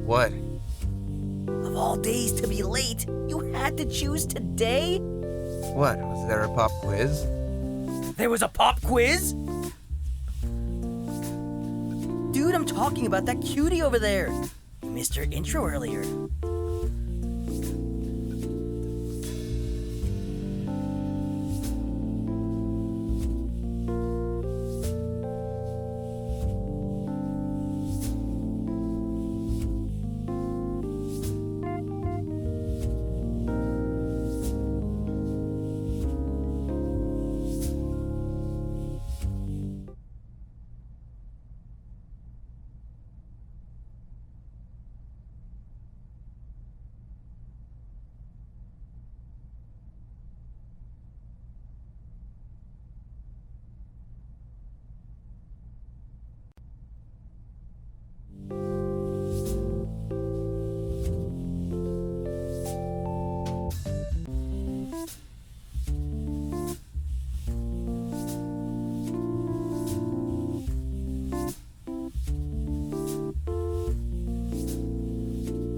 What? Of all days to be late, you had to choose today? What? Was there a pop quiz? There was a pop quiz? Dude, I'm talking about that cutie over there. You missed her intro earlier.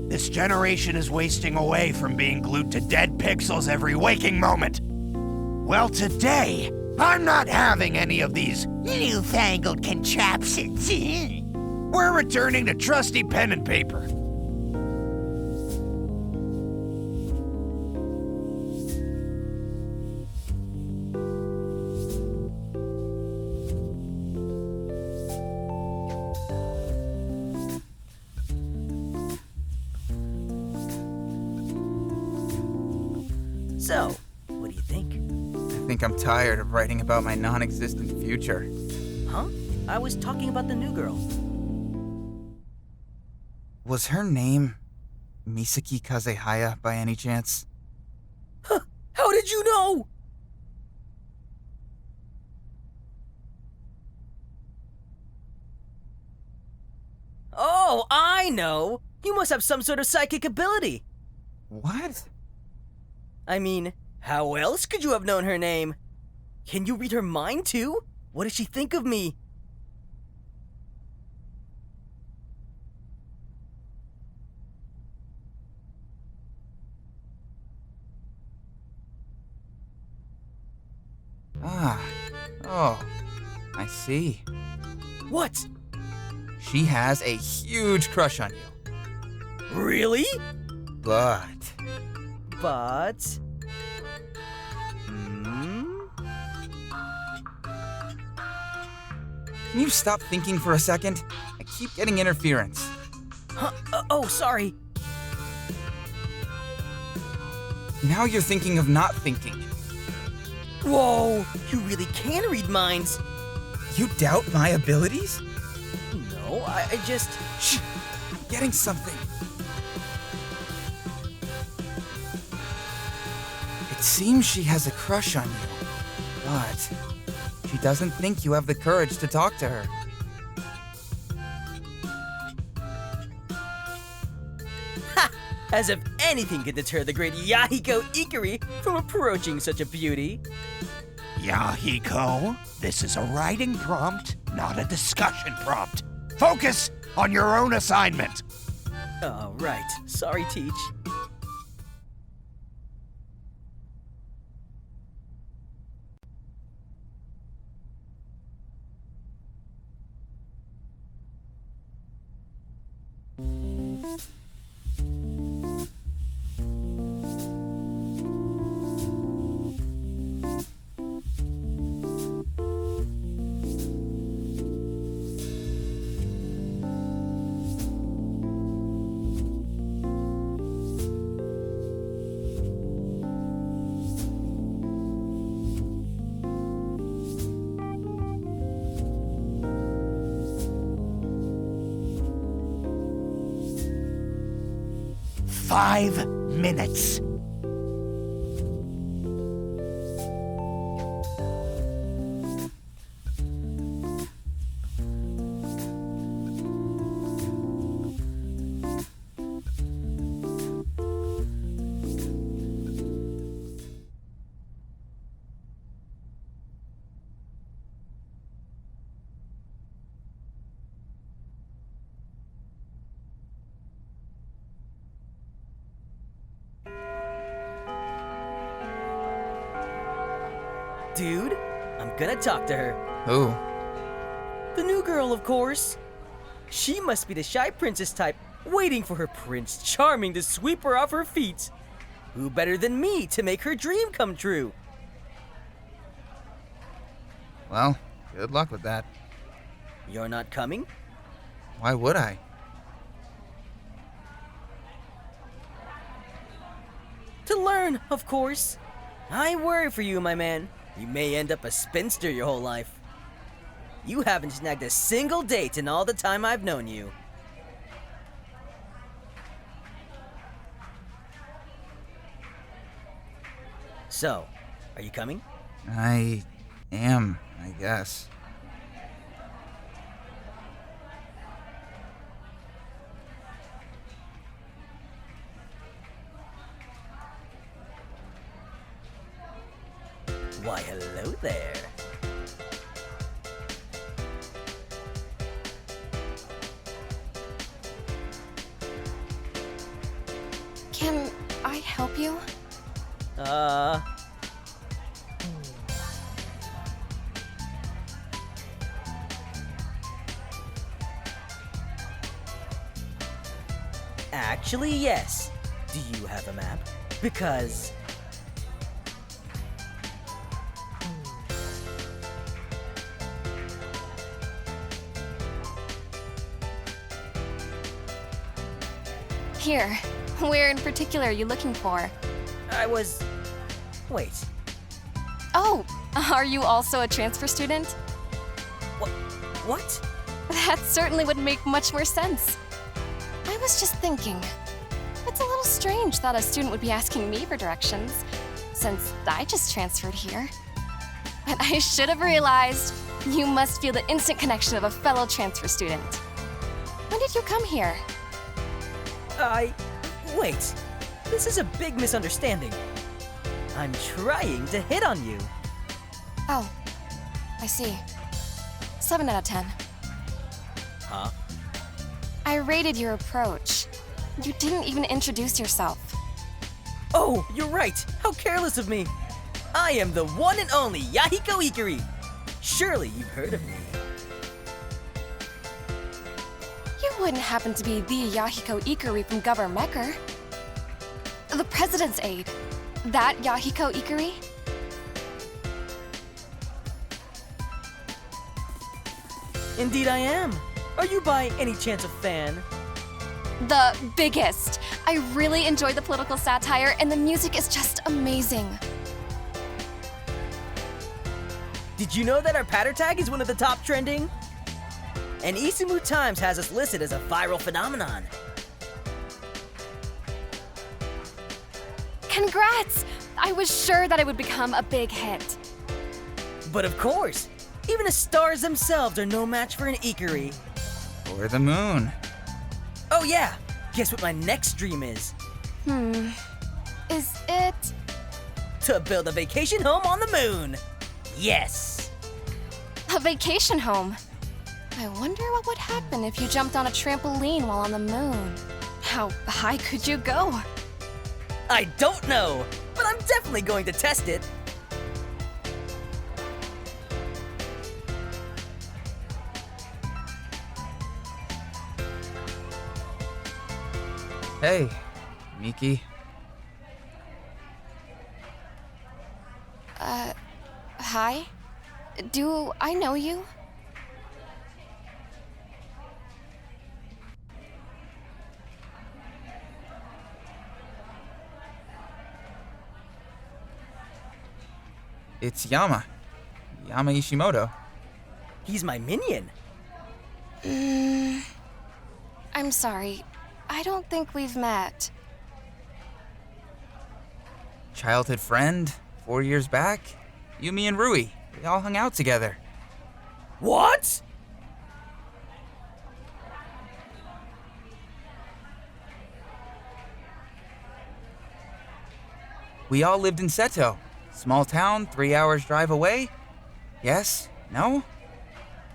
This generation is wasting away from being glued to dead pixels every waking moment. Well, today, I'm not having any of these newfangled contraptions. We're returning to trusty pen and paper. So, what do you think? I think I'm tired of writing about my non-existent future. Huh? I was talking about the new girl. Was her name Misaki Kazehaya by any chance? Huh? How did you know? Oh, I know! You must have some sort of psychic ability. What? I mean, how else could you have known her name? Can you read her mind too? What does she think of me? Oh, I see. What? She has a huge crush on you. Really? But... Can you stop thinking for a second? I keep getting interference. Huh? Oh, sorry. Now you're thinking of not thinking. Whoa, you really can read minds. You doubt my abilities? No, I just... Shh! I'm getting something. It seems she has a crush on you, but she doesn't think you have the courage to talk to her. Ha! As if anything could deter the great Yahiko Ikari from approaching such a beauty. Yahiko, this is a writing prompt, not a discussion prompt. Focus on your own assignment. Oh, right. Sorry, Teach. 5 minutes. Dude, I'm gonna talk to her. Who? The new girl, of course. She must be the shy princess type, waiting for her Prince Charming to sweep her off her feet. Who better than me to make her dream come true? Well, good luck with that. You're not coming? Why would I? To learn, of course. I worry for you, my man. You may end up a spinster your whole life. You haven't snagged a single date in all the time I've known you. So, are you coming? I am, I guess. Why, hello there. Can I help you? Actually, yes. Do you have a map? Because... Here. Where in particular are you looking for? I was... Wait. Oh, are you also a transfer student? What? That certainly would make much more sense. I was just thinking, it's a little strange that a student would be asking me for directions, since I just transferred here. But I should have realized, you must feel the instant connection of a fellow transfer student. When did you come here? Wait. This is a big misunderstanding. I'm trying to hit on you. Oh, I see. 7 out of 10. Huh? I rated your approach. You didn't even introduce yourself. Oh, you're right. How careless of me. I am the one and only Yahiko Ikari. Surely you've heard of me. You wouldn't happen to be the Yahiko Ikari from Governor Mecker? The President's aide. That Yahiko Ikari? Indeed I am. Are you by any chance a fan? The biggest. I really enjoy the political satire, and the music is just amazing. Did you know that our patter tag is one of the top trending? And Isumu Times has us listed as a viral phenomenon. Congrats! I was sure that it would become a big hit. But of course, even the stars themselves are no match for an Ikari. Or the moon. Oh yeah, guess what my next dream is? Is it? To build a vacation home on the moon. Yes. A vacation home? I wonder what would happen if you jumped on a trampoline while on the moon. How high could you go? I don't know, but I'm definitely going to test it. Hey, Miki. Hi? Do I know you? It's Yama. Yama Ishimoto. He's my minion. I'm sorry. I don't think we've met. childhood friend, 4 years back. You, me, and Rui. We all hung out together. What? We all lived in Seto. Small town, 3 hours drive away. Yes? No?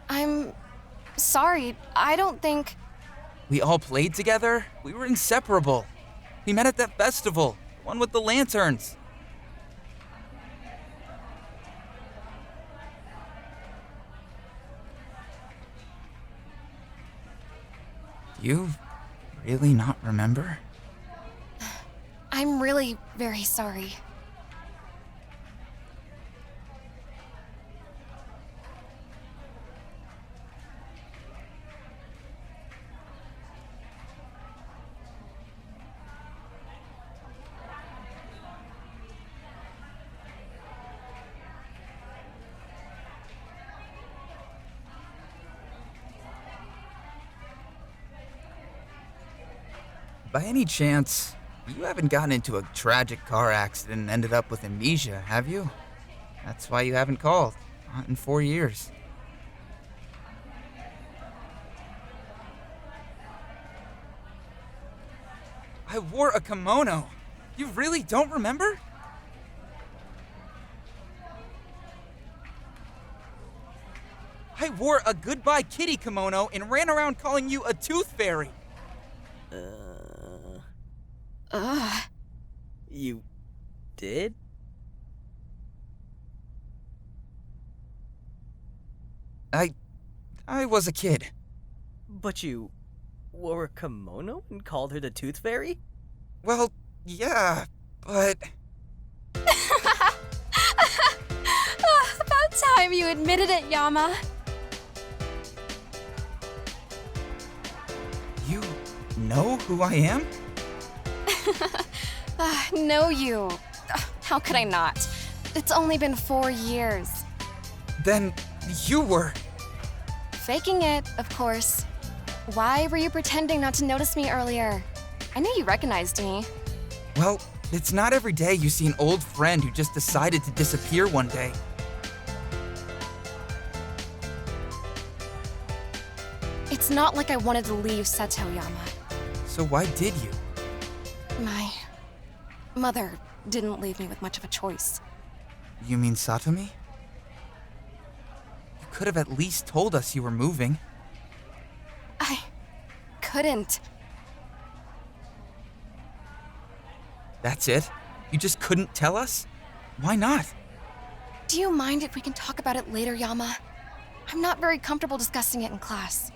I'm sorry. I don't think. We all played together. We were inseparable. We met at that festival, the one with the lanterns. You really not remember? I'm really very sorry. By any chance, you haven't gotten into a tragic car accident and ended up with amnesia, have you? That's why you haven't called. Not in 4 years. I wore a kimono. You really don't remember? I wore a goodbye kitty kimono and ran around calling you a tooth fairy. Ugh. You did? I was a kid. But you wore a kimono and called her the Tooth Fairy? Well, yeah, but... About time you admitted it, Yama. You know who I am? Know you. How could I not? It's only been 4 years. Then you were... Faking it, of course. Why were you pretending not to notice me earlier? I knew you recognized me. Well, it's not every day you see an old friend who just decided to disappear one day. It's not like I wanted to leave Seto, Yama. So why did you? My mother didn't leave me with much of a choice. You mean Satomi? You could have at least told us you were moving. I couldn't. That's it? You just couldn't tell us? Why not? Do you mind if we can talk about it later, Yama? I'm not very comfortable discussing it in class.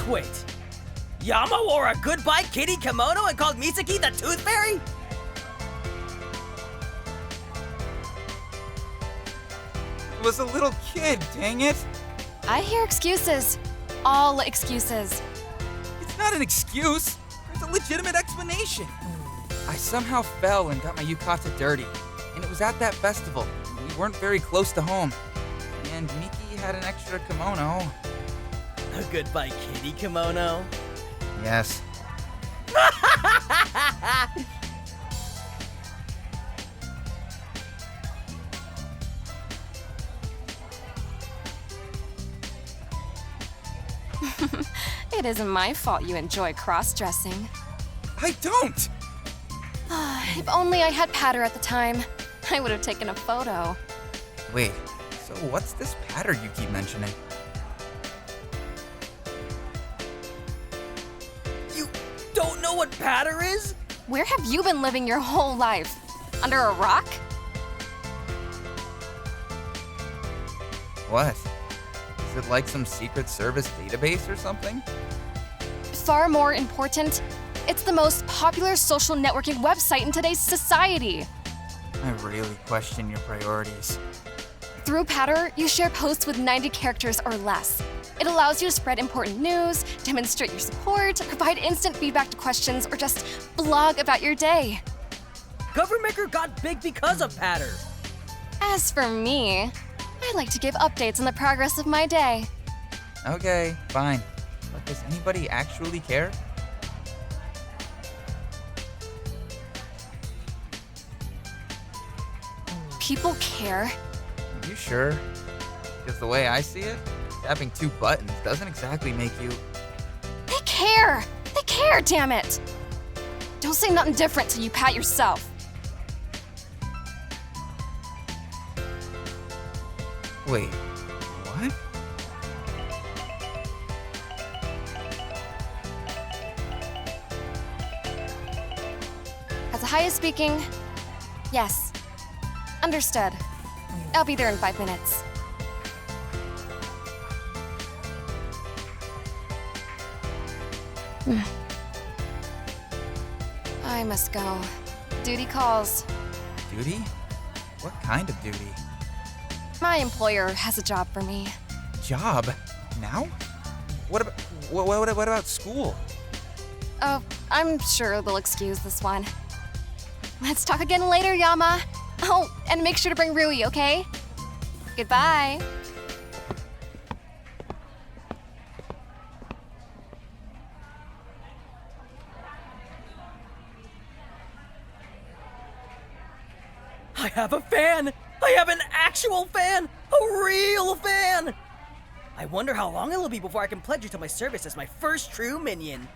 Wait. Yama wore a goodbye kitty kimono and called Misaki the Tooth Fairy? I was a little kid, dang it. I hear excuses. All excuses. It's not an excuse. There's a legitimate explanation. I somehow fell and got my yukata dirty. And it was at that festival. We weren't very close to home. And Miki had an extra kimono. A goodbye kitty kimono? Yes. It isn't my fault you enjoy cross-dressing. I don't! If only I had patter at the time, I would have taken a photo. Wait, so what's this pattern you keep mentioning? You don't know what patter is? Where have you been living your whole life? Under a rock? What? Is it like some Secret Service database or something? Far more important, it's the most popular social networking website in today's society. I really question your priorities. Through Patter, you share posts with 90 characters or less. It allows you to spread important news, demonstrate your support, provide instant feedback to questions, or just blog about your day. Governmaker got big because of patter. As for me, I like to give updates on the progress of my day. Okay, fine. But does anybody actually care? People care. You sure? Because the way I see it, tapping 2 buttons doesn't exactly make you... They care! They care, damn it! Don't say nothing different till you pat yourself. Wait, what? As Ahaya speaking, yes. Understood. I'll be there in 5 minutes. I must go. Duty calls. Duty? What kind of duty? My employer has a job for me. Job? Now? What about school? Oh, I'm sure they'll excuse this one. Let's talk again later, Yama. Oh, and make sure to bring Rui, okay? Goodbye. I have a fan! I have an actual fan! A real fan! I wonder how long it'll be before I can pledge you to my service as my first true minion.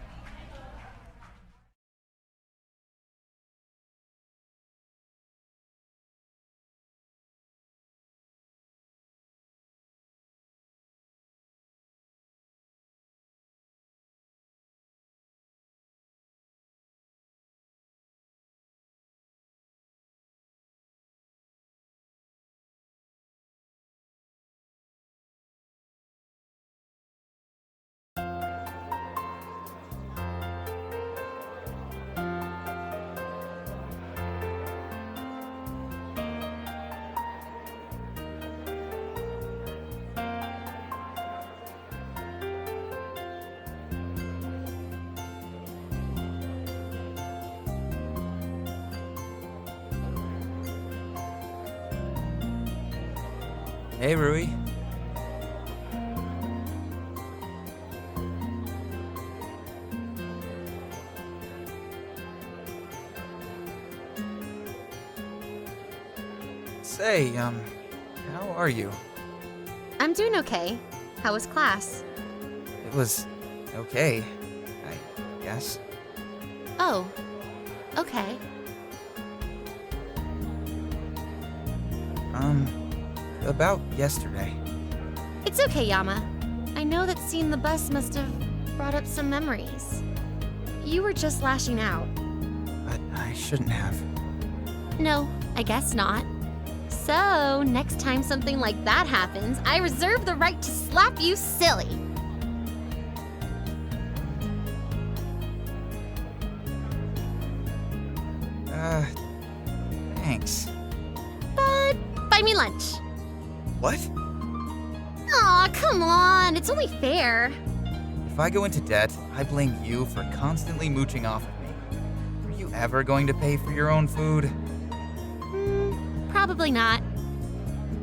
Hey, Rui. Say, how are you? I'm doing okay. How was class? It was okay, I guess. Oh, okay. About yesterday. It's okay, Yama. I know that seeing the bus must have brought up some memories. You were just lashing out. But I shouldn't have. No, I guess not. So, next time something like that happens, I reserve the right to slap you silly. Thanks. But buy me lunch. What? Aw, come on. It's only fair. If I go into debt, I blame you for constantly mooching off of me. Are you ever going to pay for your own food? Probably not.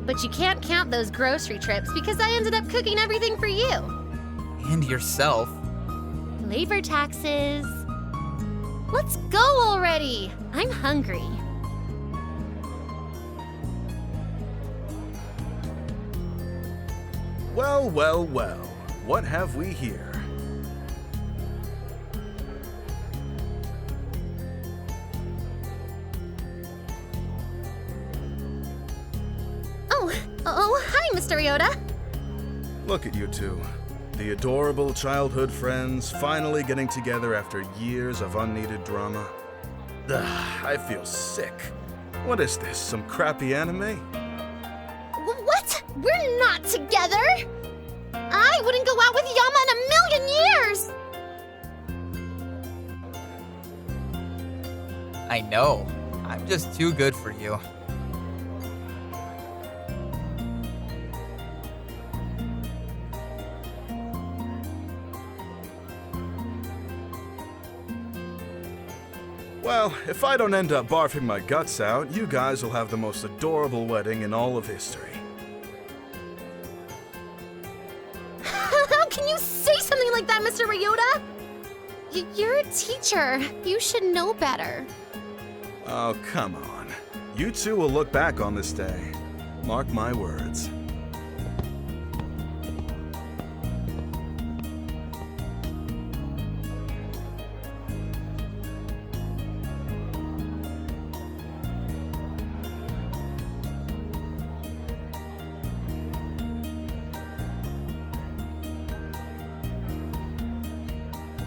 But you can't count those grocery trips because I ended up cooking everything for you. And yourself. Labor taxes. Let's go already. I'm hungry. Well, well, well. What have we here? Oh, hi, Mr. Ryota. Look at you two. The adorable childhood friends finally getting together after years of unneeded drama. Ugh, I feel sick. What is this, some crappy anime? What? We're not together! I wouldn't go out with Yama in a million years! I know. I'm just too good for you. Well, if I don't end up barfing my guts out, you guys will have the most adorable wedding in all of history. can you say something like that, Mr. Ryota? You're a teacher. You should know better. Oh, come on. You two will look back on this day. Mark my words.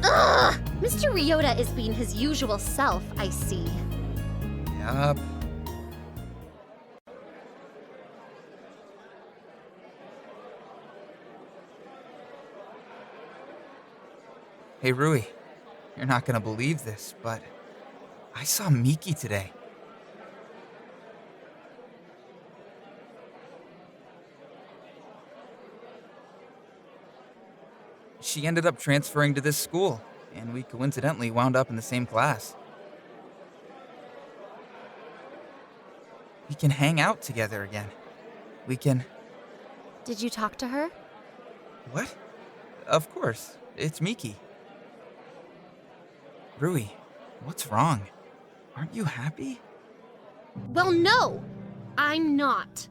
Ugh! Mr. Ryota is being his usual self, I see. Yup. Hey, Rui. You're not gonna believe this, but I saw Miki today. She ended up transferring to this school, and we coincidentally wound up in the same class. We can hang out together again. We can... Did you talk to her? What? Of course. It's Miki. Rui, what's wrong? Aren't you happy? Well, no, I'm not.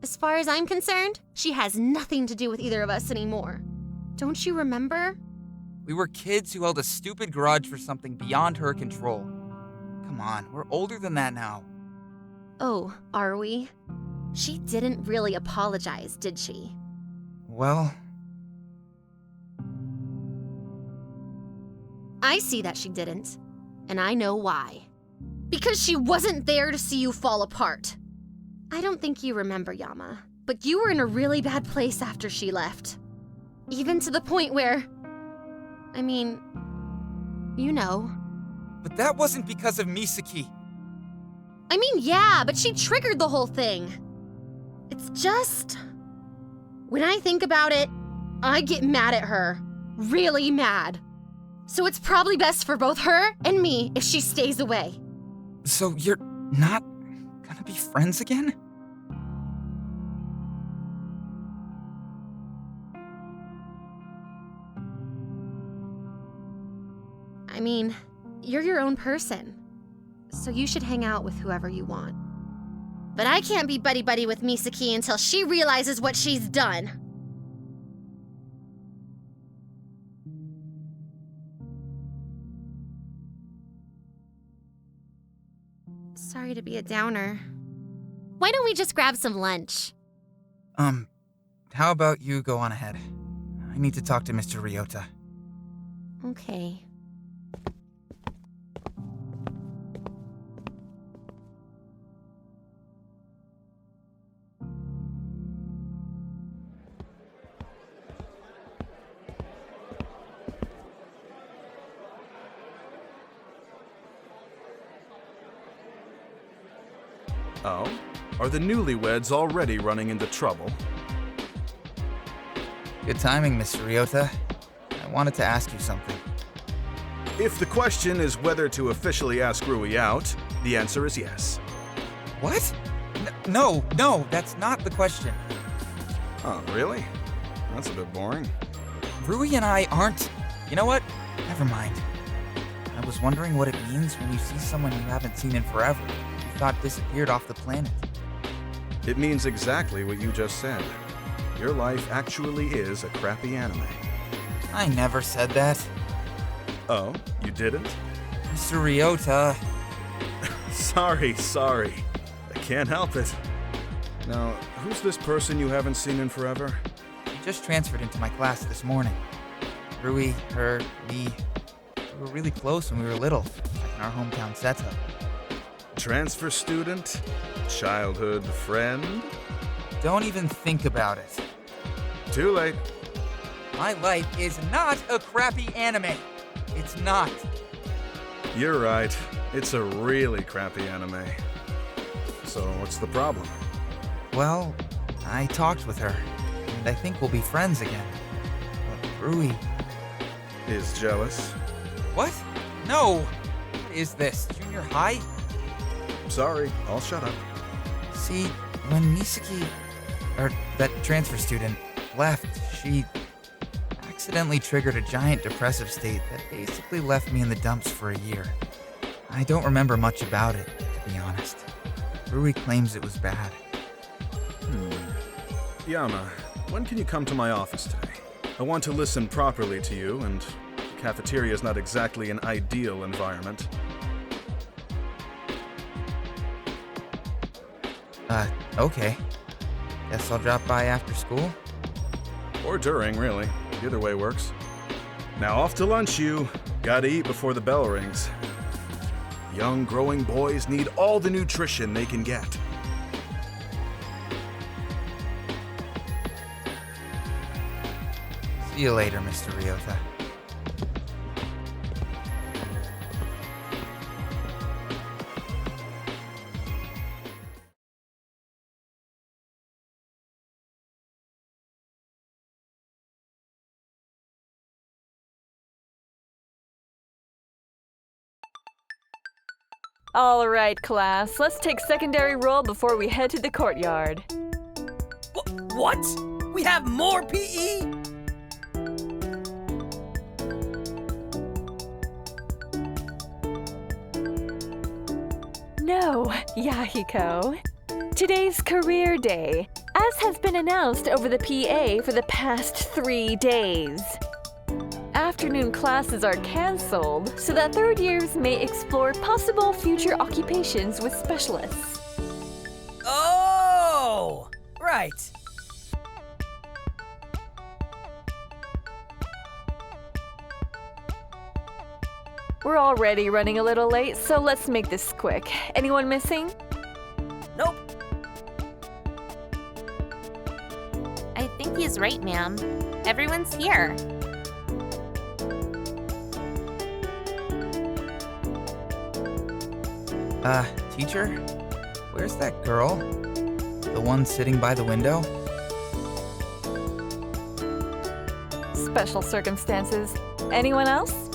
As far as I'm concerned, she has nothing to do with either of us anymore. Don't you remember? We were kids who held a stupid grudge for something beyond her control. Come on, we're older than that now. Oh, are we? She didn't really apologize, did she? Well, I see that she didn't, and I know why. Because she wasn't there to see you fall apart. I don't think you remember, Yama, but you were in a really bad place after she left. Even to the point where... I mean, you know. but that wasn't because of Misaki. I mean, yeah, but she triggered the whole thing. It's just... When I think about it, I get mad at her. Really mad. So it's probably best for both her and me if she stays away. So you're not gonna be friends again? I mean, you're your own person. So you should hang out with whoever you want. But I can't be buddy-buddy with Misaki until she realizes what she's done. Sorry to be a downer. Why don't we just grab some lunch? How about you go on ahead? I need to talk to Mr. Ryota. Okay. Oh? Are the newlyweds already running into trouble? Good timing, Mr. Ryota. I wanted to ask you something. If the question is whether to officially ask Rui out, the answer is yes. What? No, that's not the question. Oh, really? That's a bit boring. Rui and I aren't... You know what? Never mind. I was wondering what it means when you see someone you haven't seen in forever. You thought disappeared off the planet. It means exactly what you just said. Your life actually is a crappy anime. I never said that. Oh, you didn't? Mr. Ryota. Sorry. I can't help it. Now, who's this person you haven't seen in forever? He just transferred into my class this morning. Rui, her, me. We were really close when we were little, like in our hometown setup. Transfer student? Childhood friend? Don't even think about it. Too late. My life is not a crappy anime. It's not. You're right. It's a really crappy anime. So what's the problem? Well, I talked with her, and I think we'll be friends again. But Rui... Is jealous? What? No! What is this, junior high? Sorry, I'll shut up. See, when Misaki, or that transfer student, left, she... accidentally triggered a giant depressive state that basically left me in the dumps for a year. I don't remember much about it, to be honest. Rui claims it was bad. Yama, when can you come to my office today? I want to listen properly to you, and the cafeteria is not exactly an ideal environment. Okay. Guess I'll drop by after school. Or during, really. Either way works. Now off to lunch, you. Gotta eat before the bell rings. Young, growing boys need all the nutrition they can get. See you later, Mr. Ryota. All right, class, let's take secondary roll before we head to the courtyard. What? We have more PE? No, Yahiko. Today's career day, as has been announced over the PA for the past 3 days. Afternoon classes are cancelled so that third years may explore possible future occupations with specialists. Oh! Right. We're already running a little late, so let's make this quick. Anyone missing? Nope. I think he's right, ma'am. Everyone's here. Teacher? Where's that girl? The one sitting by the window? Special circumstances. Anyone else?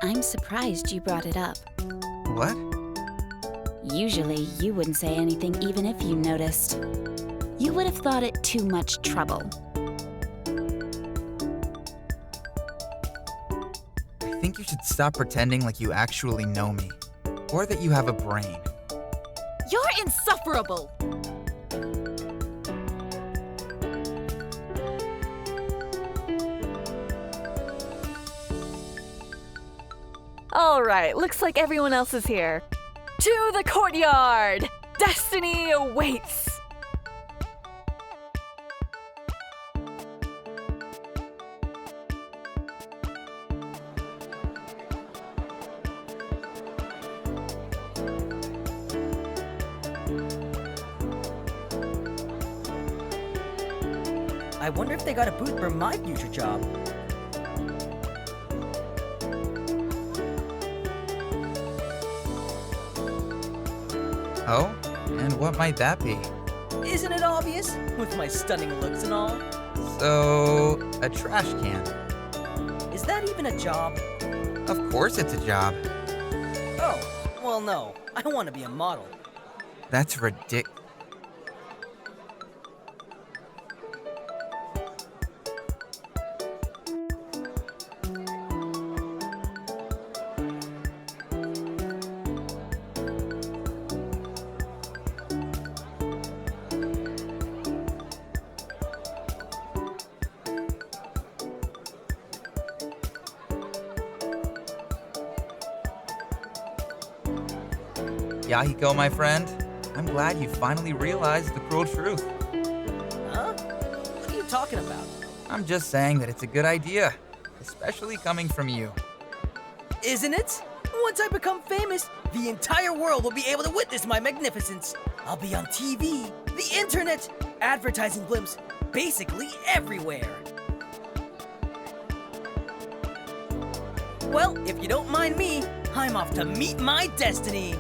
I'm surprised you brought it up. What? Usually, you wouldn't say anything even if you noticed. You would have thought it too much trouble. I think you should stop pretending like you actually know me. Or that you have a brain. You're insufferable! All right, looks like everyone else is here. To the courtyard! Destiny awaits! I wonder if they got a booth for my future job. Oh? And what might that be? Isn't it obvious? With my stunning looks and all. So, a trash can. Is that even a job? Of course it's a job. Oh, well no. I want to be a model. That's ridiculous. Yahiko, my friend, I'm glad you finally realized the cruel truth. Huh? What are you talking about? I'm just saying that it's a good idea, especially coming from you. Isn't it? Once I become famous, the entire world will be able to witness my magnificence. I'll be on TV, the internet, advertising blimps, basically everywhere. Well, if you don't mind me, I'm off to meet my destiny.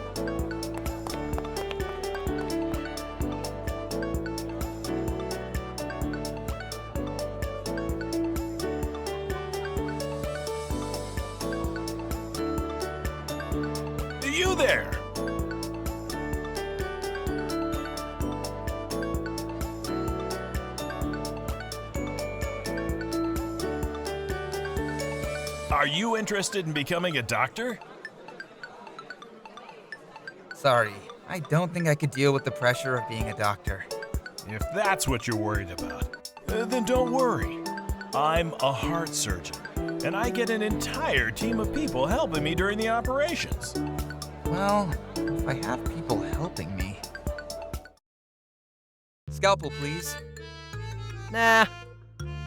you there! Are you interested in becoming a doctor? Sorry, I don't think I could deal with the pressure of being a doctor. If that's what you're worried about, then don't worry. I'm a heart surgeon, and I get an entire team of people helping me during the operations. Well, if I have people helping me. Scalpel, please. Nah,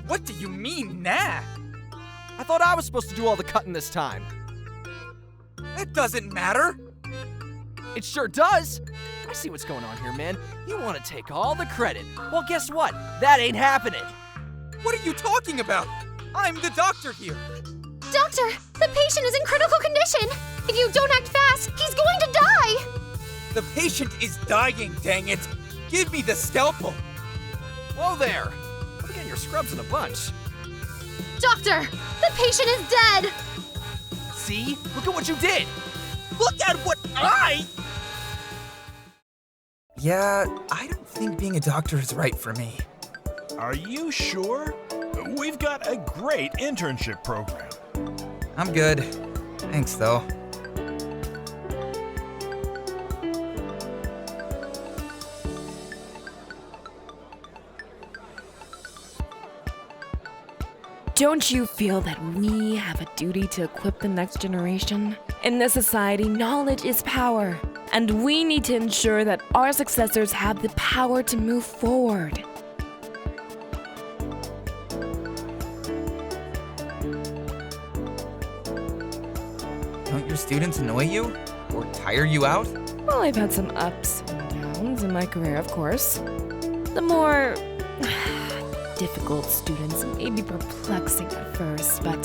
What do you mean, nah? I thought I was supposed to do all the cutting this time. That doesn't matter. It sure does. I see what's going on here, man. You want to take all the credit. Well, guess what? That ain't happening. What are you talking about? I'm the doctor here. Doctor, the patient is in critical condition. If you don't act fast, he's going to die. The patient is dying, dang it. Give me the scalpel. Whoa there. I'm getting your scrubs in a bunch. Doctor, the patient is dead. See? Look at what you did. Look at what Yeah, I don't think being a doctor is right for me. Are you sure? We've got a great internship program. I'm good. Thanks, though. Don't you feel that we have a duty to equip the next generation? In this society, knowledge is power, and we need to ensure that our successors have the power to move forward. Don't your students annoy you? Or tire you out? Well, I've had some ups and downs in my career, of course. The more difficult students may be perplexing at first, but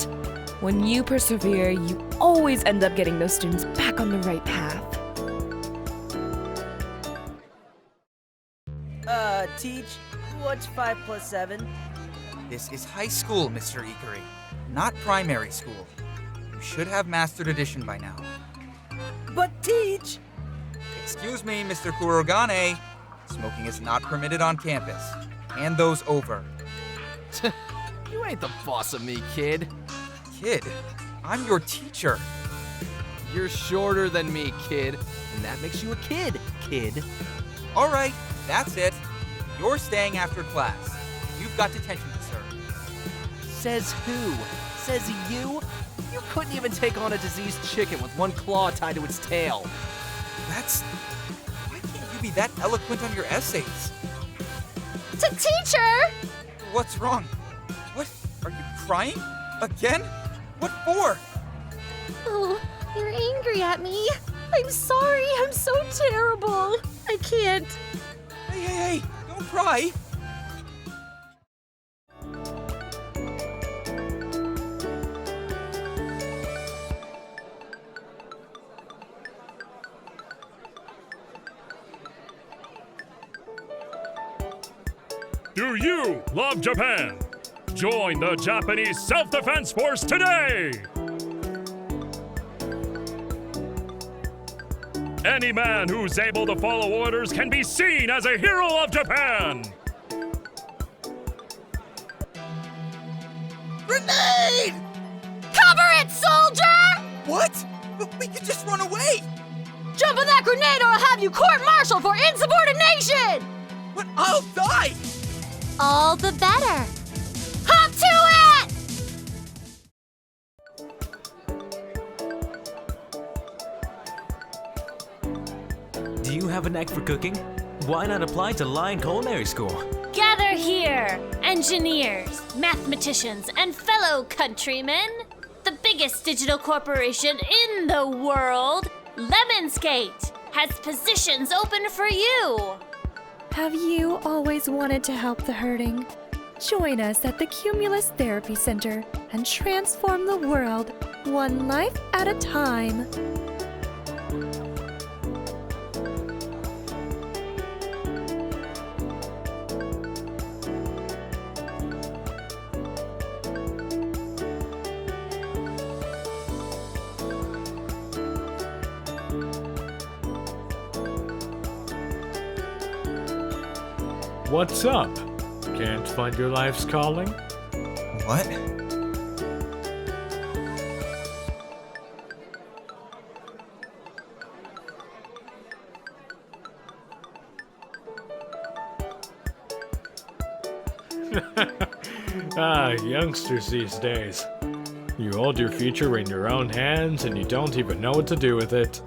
when you persevere, you always end up getting those students back on the right path. Teach, what's 5 plus 7? This is high school, Mr. Ikari, not primary school. You should have mastered addition by now. But teach! Excuse me, Mr. Kurogane. Smoking is not permitted on campus. Hand those over. You ain't the boss of me, kid. Kid, I'm your teacher. You're shorter than me, kid. And that makes you a kid, kid. All right, that's it. You're staying after class. You've got detention to serve. Says who? Says you? You couldn't even take on a diseased chicken with one claw tied to its tail. Why can't you be that eloquent on your essays? To teacher! What's wrong? What? Are you crying? Again? What for? Oh, you're angry at me. I'm sorry, I'm so terrible. I can't. Hey, don't cry. Do you love Japan? Join the Japanese Self-Defense Force today! Any man who's able to follow orders can be seen as a hero of Japan! Grenade! Cover it, soldier! What? But we could just run away. Jump on that grenade or I'll have you court-martialed for insubordination! But I'll die! All the better. Hop to it! Do you have a knack for cooking? Why not apply to Lion Culinary School? Gather here, engineers, mathematicians, and fellow countrymen. The biggest digital corporation in the world, Lemonscape, has positions open for you. Have you always wanted to help the hurting? Join us at the Cumulus Therapy Center and transform the world one life at a time. What's up? Can't find your life's calling? What? Youngsters these days. You hold your future in your own hands and you don't even know what to do with it.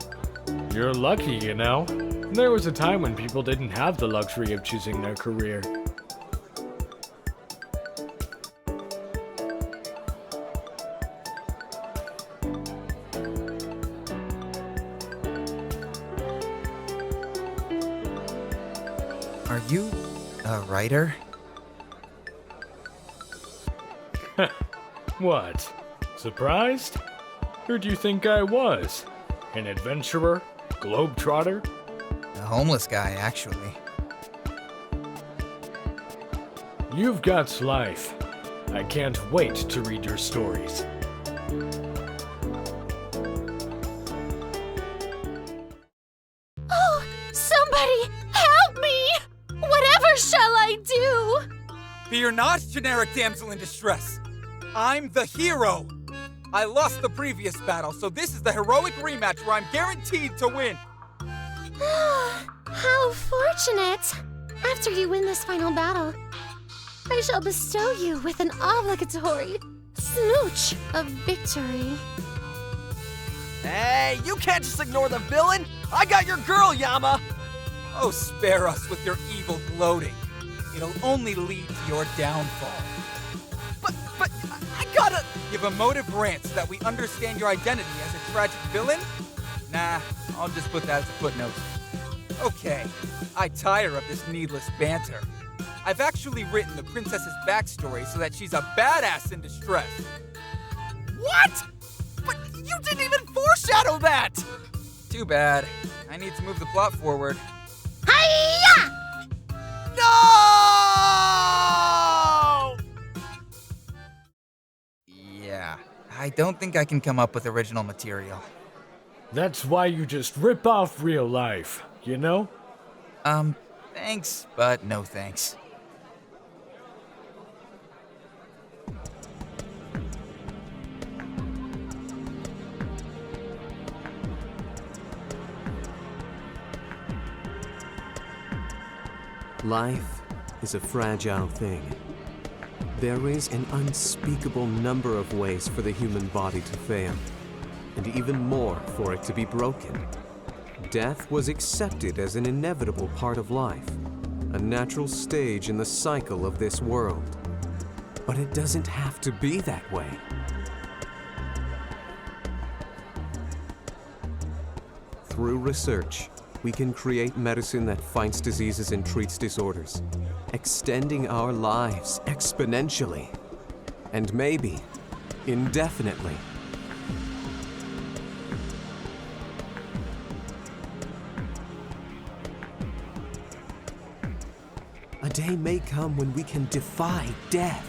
You're lucky, you know. There was a time when people didn't have the luxury of choosing their career. Are you a writer? What? Surprised? Who do you think I was? An adventurer? Globetrotter? A homeless guy, actually. You've got life. I can't wait to read your stories. Oh, somebody help me! Whatever shall I do? Fear not, generic damsel in distress. I'm the hero. I lost the previous battle, so this is the heroic rematch where I'm guaranteed to win. How fortunate! After you win this final battle, I shall bestow you with an obligatory smooch of victory. Hey, you can't just ignore the villain! I got your girl, Yama! Oh, spare us with your evil gloating. It'll only lead to your downfall. But, I gotta... Give emotive rants that we understand your identity as a tragic villain? Nah, I'll just put that as a footnote. Okay, I tire of this needless banter. I've actually written the princess's backstory so that she's a badass in distress. What? But you didn't even foreshadow that! Too bad. I need to move the plot forward. Hiya! No! Yeah, I don't think I can come up with original material. That's why you just rip off real life, you know? Thanks, but no thanks. Life is a fragile thing. There is an unspeakable number of ways for the human body to fail, and even more for it to be broken. Death was accepted as an inevitable part of life, a natural stage in the cycle of this world. But it doesn't have to be that way. Through research, we can create medicine that fights diseases and treats disorders, extending our lives exponentially, and maybe indefinitely. A day may come when we can defy death.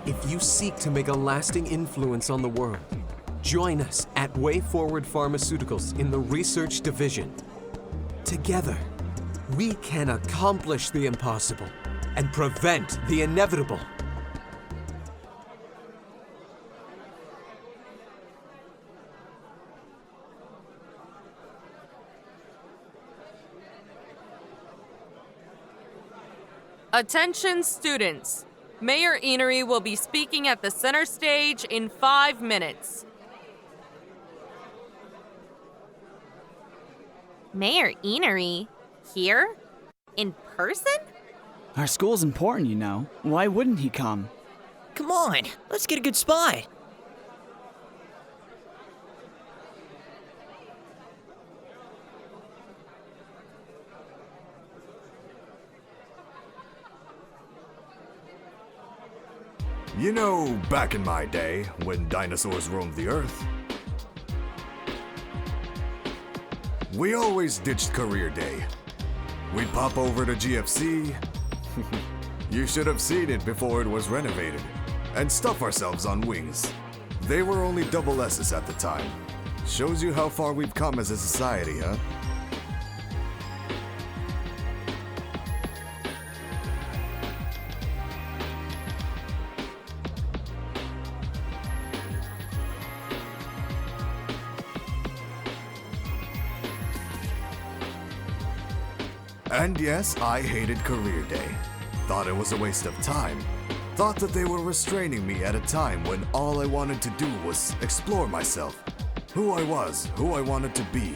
If you seek to make a lasting influence on the world, join us at Way Forward Pharmaceuticals in the Research Division. Together, we can accomplish the impossible and prevent the inevitable. Attention students. Mayor Enery will be speaking at the center stage in 5 minutes. Mayor Enery? Here? In person? Our school's important, you know. Why wouldn't he come? Come on, let's get a good spot. You know, back in my day, when dinosaurs roamed the Earth, we always ditched career day. We'd pop over to GFC. You should have seen it before it was renovated. And stuff ourselves on wings. They were only double S's at the time. Shows you how far we've come as a society, huh? And yes, I hated career day. Thought it was a waste of time. Thought that they were restraining me at a time when all I wanted to do was explore myself. Who I was, who I wanted to be.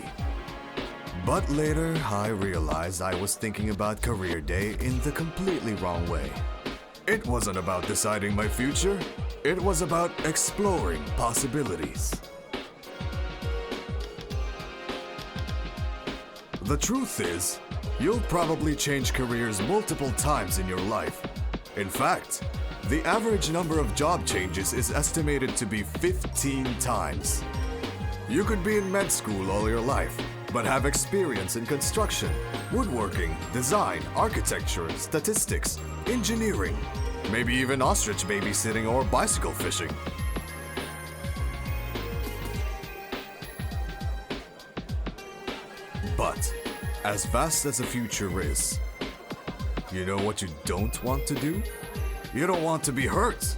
But later, I realized I was thinking about career day in the completely wrong way. It wasn't about deciding my future. It was about exploring possibilities. The truth is, you'll probably change careers multiple times in your life. In fact, the average number of job changes is estimated to be 15 times. You could be in med school all your life, but have experience in construction, woodworking, design, architecture, statistics, engineering, maybe even ostrich babysitting or bicycle fishing. But, as vast as the future is, you know what you don't want to do? You don't want to be hurt.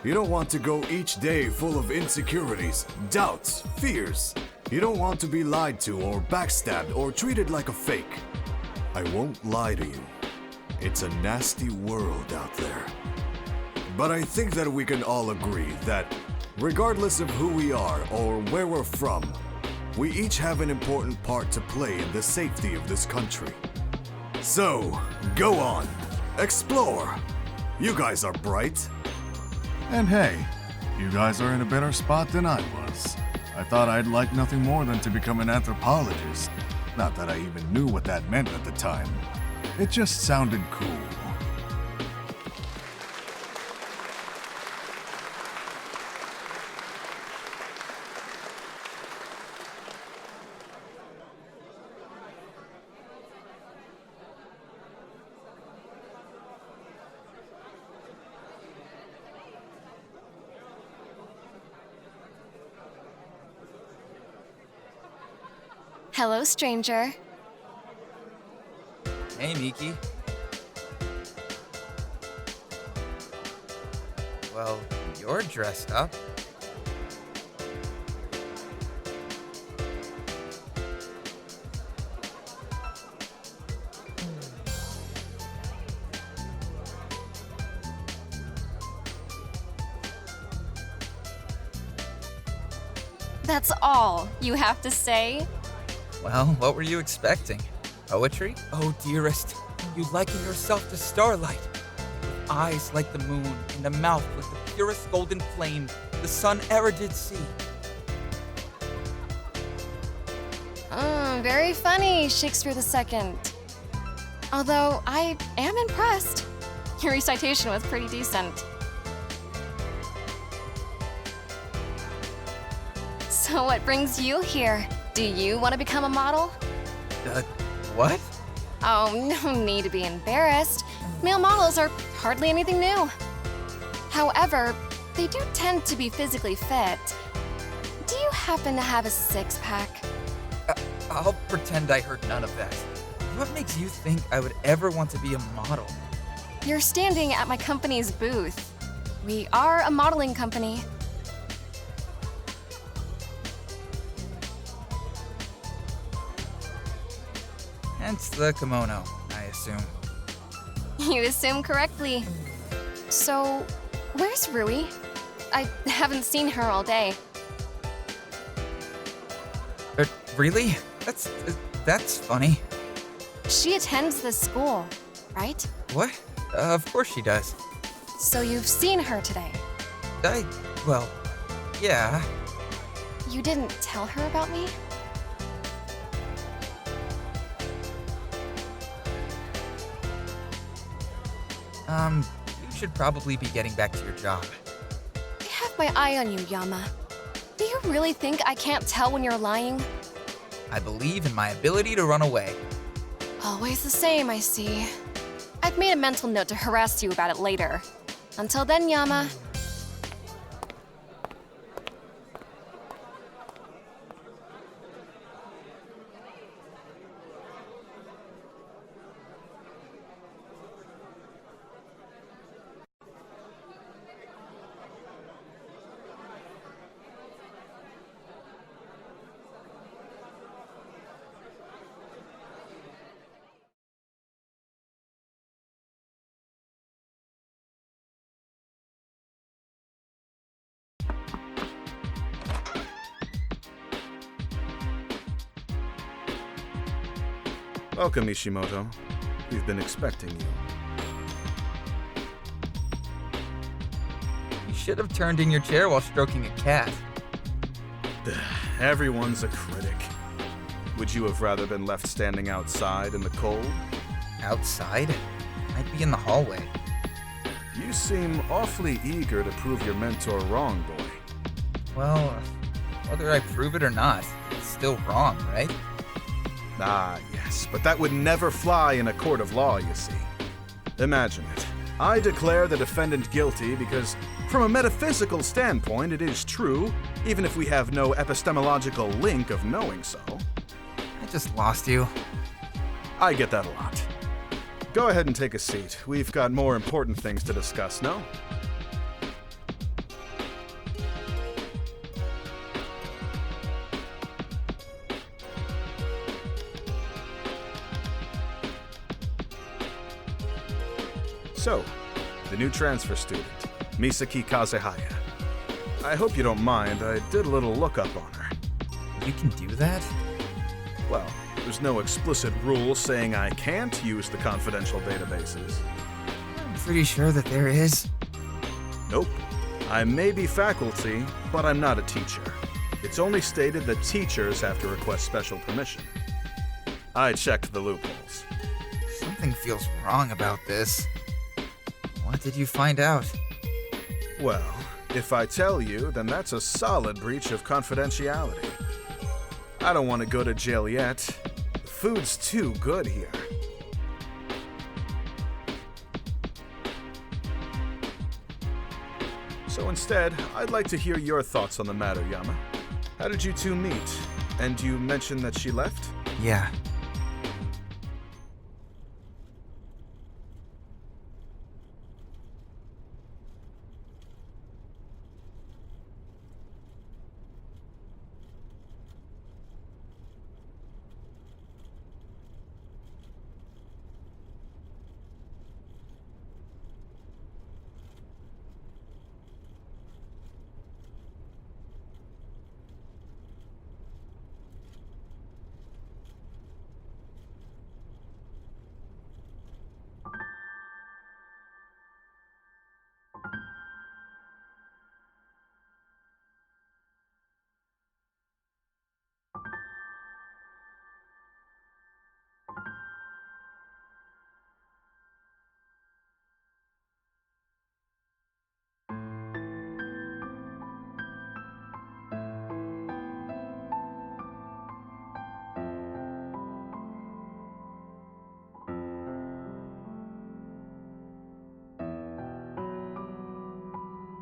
You don't want to go each day full of insecurities, doubts, fears. You don't want to be lied to or backstabbed or treated like a fake. I won't lie to you. It's a nasty world out there. But I think that we can all agree that, regardless of who we are or where we're from, we each have an important part to play in the safety of this country. So, go on. Explore. You guys are bright. And hey, you guys are in a better spot than I was. I thought I'd like nothing more than to become an anthropologist. Not that I even knew what that meant at the time. It just sounded cool. Hello, stranger. Hey, Miki. Well, you're dressed up. That's all you have to say? Well, what were you expecting? Poetry? Oh, dearest, you liken yourself to starlight. With eyes like the moon, and a mouth like the purest golden flame the sun ever did see. Very funny, Shakespeare II. Although, I am impressed. Your recitation was pretty decent. So what brings you here? Do you want to become a model? What? Oh, no need to be embarrassed. Male models are hardly anything new. However, they do tend to be physically fit. Do you happen to have a six-pack? I'll pretend I heard none of that. What makes you think I would ever want to be a model? You're standing at my company's booth. We are a modeling company. Hence the kimono, I assume. You assume correctly. So, where's Rui? I haven't seen her all day. Really? That's funny. She attends this school, right? What? Of course she does. So you've seen her today? Well, yeah. You didn't tell her about me? You should probably be getting back to your job. I have my eye on you, Yama. Do you really think I can't tell when you're lying? I believe in my ability to run away. Always the same, I see. I've made a mental note to harass you about it later. Until then, Yama. Welcome, Ishimoto. We've been expecting you. You should have turned in your chair while stroking a cat. Everyone's a critic. Would you have rather been left standing outside in the cold? Outside? I'd be in the hallway. You seem awfully eager to prove your mentor wrong, boy. Well, whether I prove it or not, it's still wrong, right? Ah, yes, but that would never fly in a court of law, you see. Imagine it. I declare the defendant guilty because, from a metaphysical standpoint, it is true, even if we have no epistemological link of knowing so. I just lost you. I get that a lot. Go ahead and take a seat. We've got more important things to discuss, no? So, the new transfer student, Misaki Kazehaya. I hope you don't mind, I did a little lookup on her. You can do that? Well, there's no explicit rule saying I can't use the confidential databases. I'm pretty sure that there is. Nope. I may be faculty, but I'm not a teacher. It's only stated that teachers have to request special permission. I checked the loopholes. Something feels wrong about this. What did you find out? Well, if I tell you, then that's a solid breach of confidentiality. I don't want to go to jail yet. The food's too good here. So instead, I'd like to hear your thoughts on the matter, Yama. How did you two meet? And you mentioned that she left? Yeah.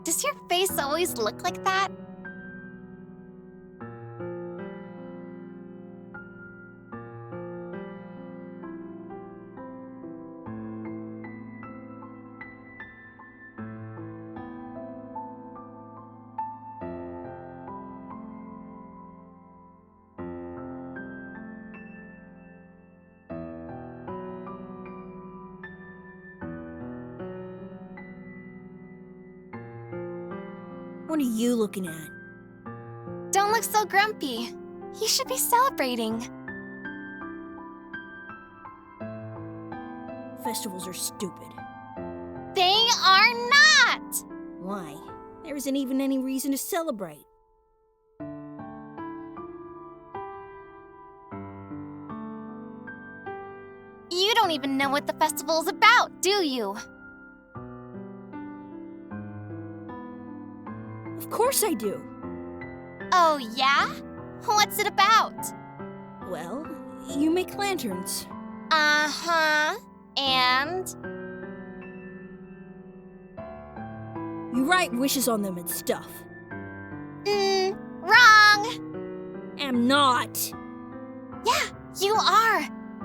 Does your face always look like that? What are you looking at? Don't look so grumpy. You should be celebrating. Festivals are stupid. They are not! Why? There isn't even any reason to celebrate. You don't even know what the festival is about, do you? Of course I do. Oh, yeah? What's it about? Well, you make lanterns. Uh-huh. And? You write wishes on them and stuff. Wrong! Am not. Yeah, you are.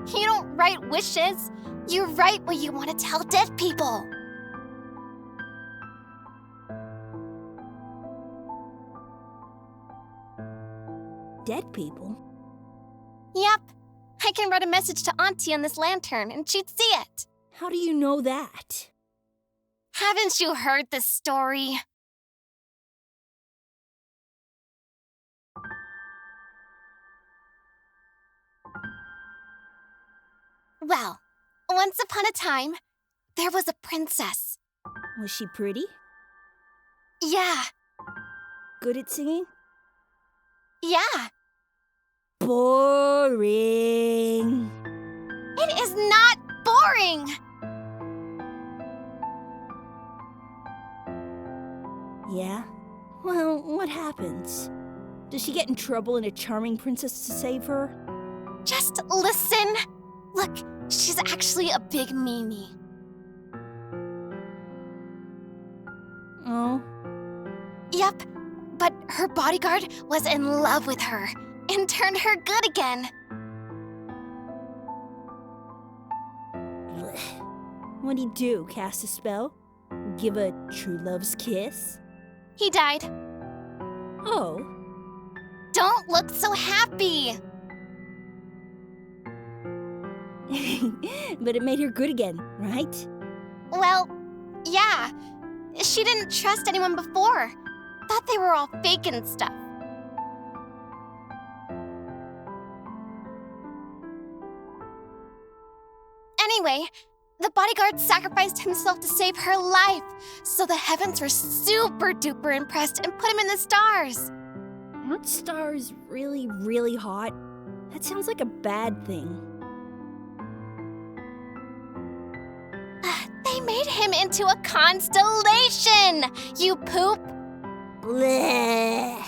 You don't write wishes. You write what you want to tell dead people. Dead people? Yep. I can write a message to Auntie on this lantern and she'd see it. How do you know that? Haven't you heard this story? Well, once upon a time, there was a princess. Was she pretty? Yeah. Good at singing? Yeah. Boring. It is not boring! Yeah? Well, what happens? Does she get in trouble and a charming princess to save her? Just listen. Look, she's actually a big meanie. Oh? Yep, but her bodyguard was in love with her and turned her good again. What'd he do? Cast a spell? Give a true love's kiss? He died. Oh. Don't look so happy. But it made her good again, right? Well, yeah. She didn't trust anyone before. Thought they were all fake and stuff. Anyway, the bodyguard sacrificed himself to save her life, so the heavens were super duper impressed and put him in the stars. Aren't stars really, really hot? That sounds like a bad thing. They made him into a constellation, you poop. Bleh.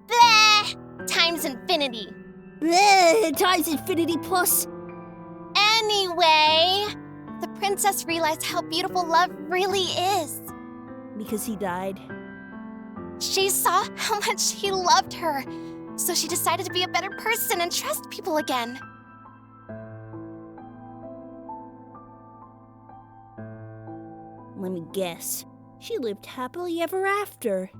Bleh. Times infinity. Bleh. Times infinity plus. Anyway, the princess realized how beautiful love really is. Because he died? She saw how much he loved her, so she decided to be a better person and trust people again. Let me guess. She lived happily ever after.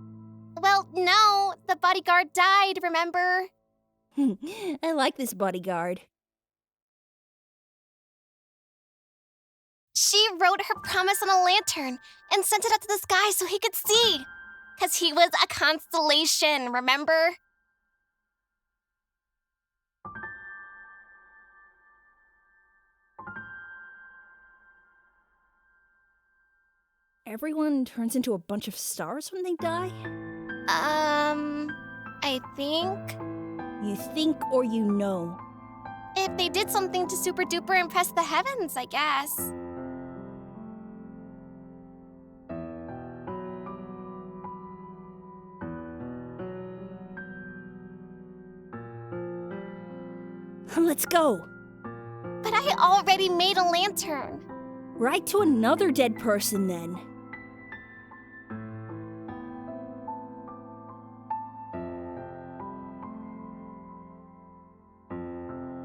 Well, no, the bodyguard died, remember? I like this bodyguard. She wrote her promise on a lantern and sent it up to the sky so he could see. 'Cause he was a constellation, remember? Everyone turns into a bunch of stars when they die? I think... You think or you know? If they did something to super duper impress the heavens, I guess. Let's go. But I already made a lantern. Write to another dead person then.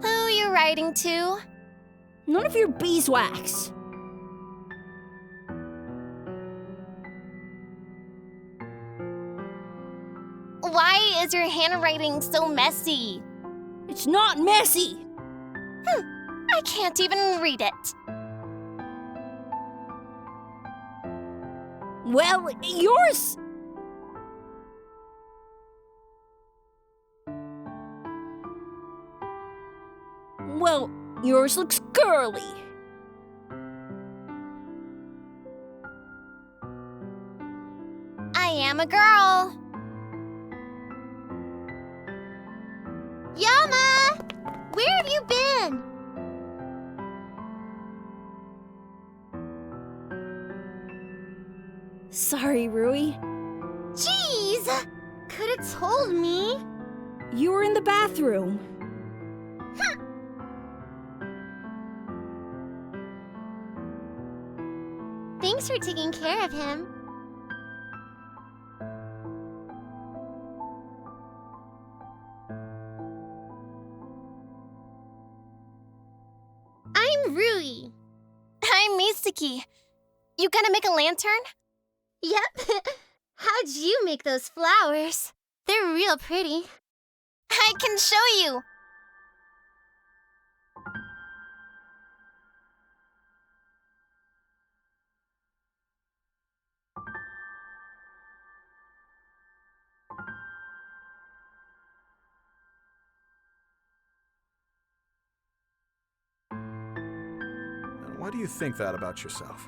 Who are you writing to? None of your beeswax. Why is your handwriting so messy? It's not messy. I can't even read it. Well, yours... Well, yours looks girly. I am a girl. Yama! Where have you been? Sorry, Rui. Jeez! Could've told me. You were in the bathroom. Thanks for taking care of him. I'm Rui. I'm Misaki. You gonna make a lantern? Yep. How'd you make those flowers? They're real pretty. I can show you. Why do you think that about yourself?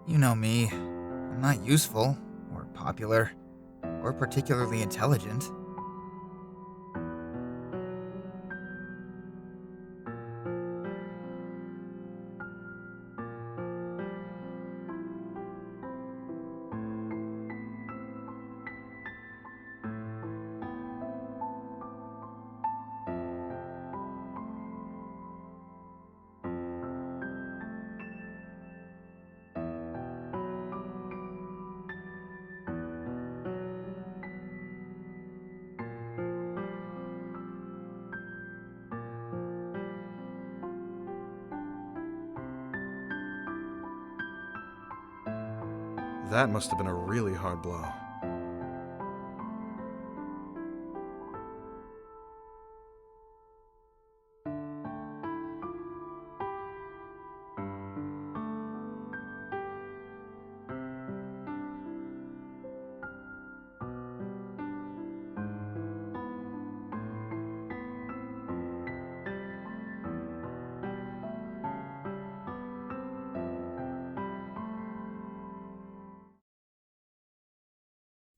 You know me. I'm not useful, or popular, or particularly intelligent. That must have been a really hard blow.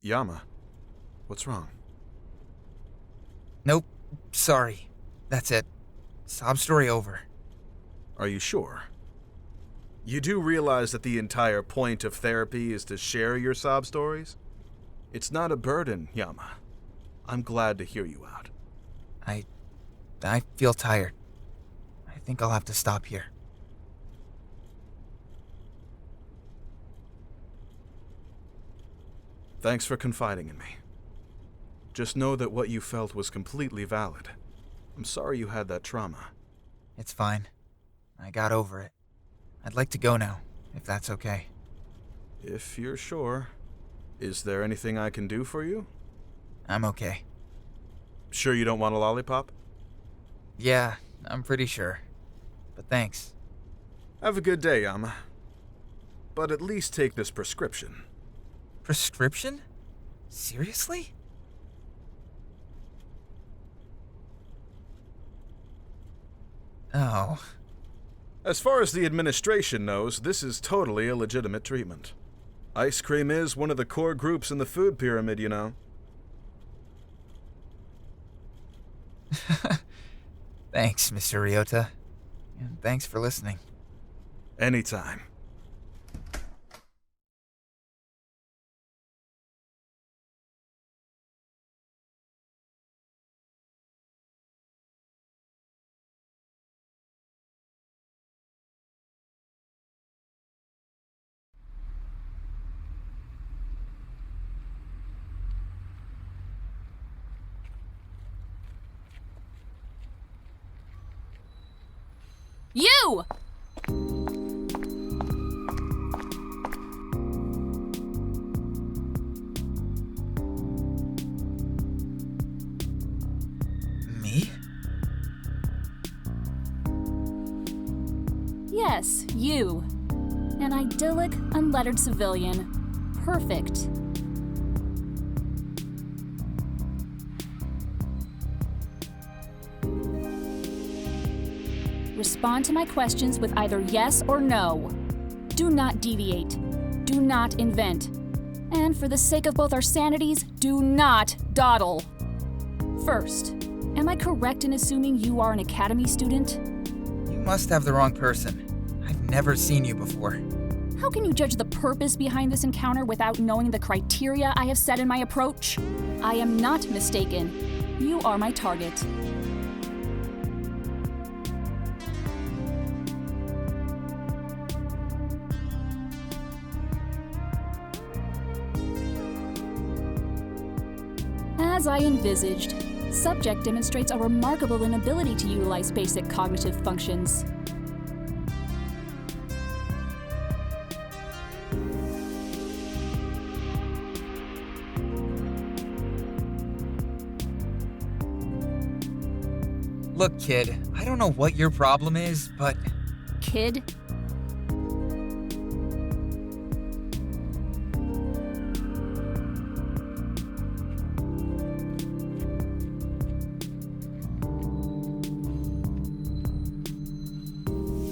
Yama, what's wrong? Nope. Sorry. That's it. Sob story over. Are you sure? You do realize that the entire point of therapy is to share your sob stories? It's not a burden, Yama. I'm glad to hear you out. I feel tired. I think I'll have to stop here. Thanks for confiding in me. Just know that what you felt was completely valid. I'm sorry you had that trauma. It's fine. I got over it. I'd like to go now, if that's okay. If you're sure. Is there anything I can do for you? I'm okay. Sure you don't want a lollipop? Yeah, I'm pretty sure. But thanks. Have a good day, Yama. But at least take this prescription. Prescription? Seriously? Oh. As far as the administration knows, this is totally a legitimate treatment. Ice cream is one of the core groups in the food pyramid, you know. Thanks, Mr. Ryota. And thanks for listening. Anytime. You! Me? Yes, you. An idyllic, unlettered civilian. Perfect. Respond to my questions with either yes or no. Do not deviate. Do not invent. And for the sake of both our sanities, do not dawdle. First, am I correct in assuming you are an academy student? You must have the wrong person. I've never seen you before. How can you judge the purpose behind this encounter without knowing the criteria I have set in my approach? I am not mistaken. You are my target. As I envisaged, subject demonstrates a remarkable inability to utilize basic cognitive functions. Look, kid, I don't know what your problem is, but... Kid?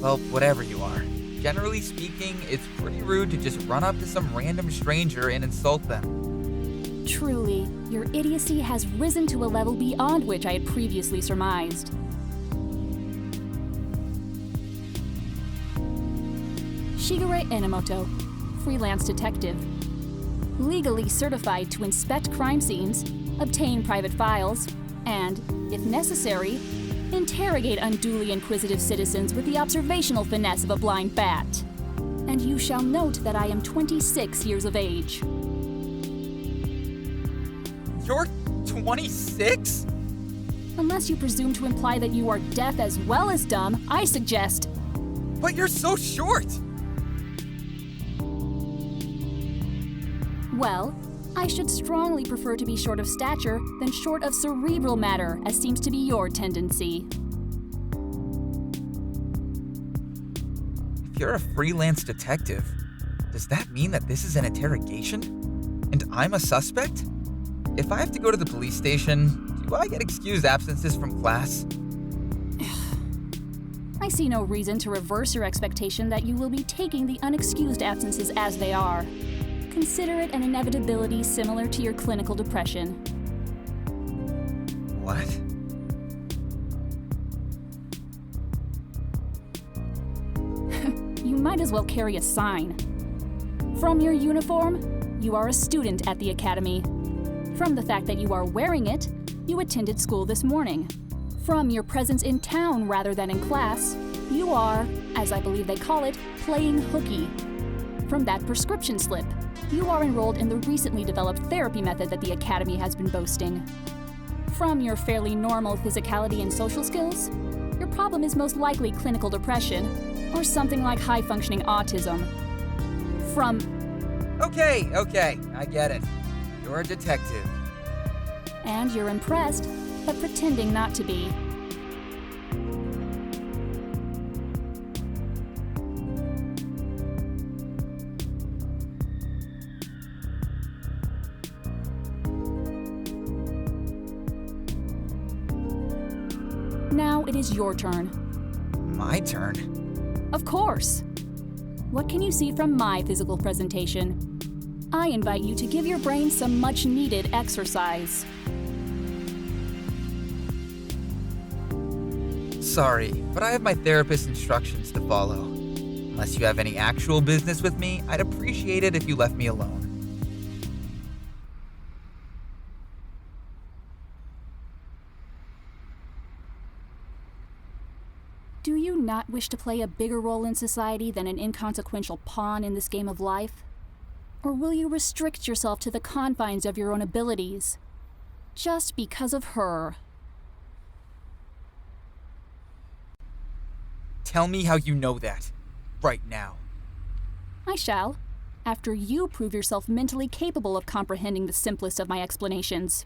Well, whatever you are. Generally speaking, it's pretty rude to just run up to some random stranger and insult them. Truly, your idiocy has risen to a level beyond which I had previously surmised. Shigure Enomoto, freelance detective. Legally certified to inspect crime scenes, obtain private files, and, if necessary, interrogate unduly inquisitive citizens with the observational finesse of a blind bat. And you shall note that I am 26 years of age. You're 26? Unless you presume to imply that you are deaf as well as dumb, I suggest... But you're so short! Well, I should strongly prefer to be short of stature than short of cerebral matter, as seems to be your tendency. If you're a freelance detective, does that mean that this is an interrogation? And I'm a suspect? If I have to go to the police station, do I get excused absences from class? I see no reason to reverse your expectation that you will be taking the unexcused absences as they are. Consider it an inevitability similar to your clinical depression. What? You might as well carry a sign. From your uniform, you are a student at the academy. From the fact that you are wearing it, you attended school this morning. From your presence in town rather than in class, you are, as I believe they call it, playing hooky. From that prescription slip, you are enrolled in the recently developed therapy method that the Academy has been boasting. From your fairly normal physicality and social skills, your problem is most likely clinical depression, or something like high-functioning autism. From... Okay, I get it. You're a detective. And you're impressed, but pretending not to be. Now it is your turn. My turn? Of course. What can you see from my physical presentation? I invite you to give your brain some much-needed exercise. Sorry, but I have my therapist's instructions to follow. Unless you have any actual business with me, I'd appreciate it if you left me alone. Do you not wish to play a bigger role in society than an inconsequential pawn in this game of life? Or will you restrict yourself to the confines of your own abilities? Just because of her. Tell me how you know that. Right now. I shall, after you prove yourself mentally capable of comprehending the simplest of my explanations.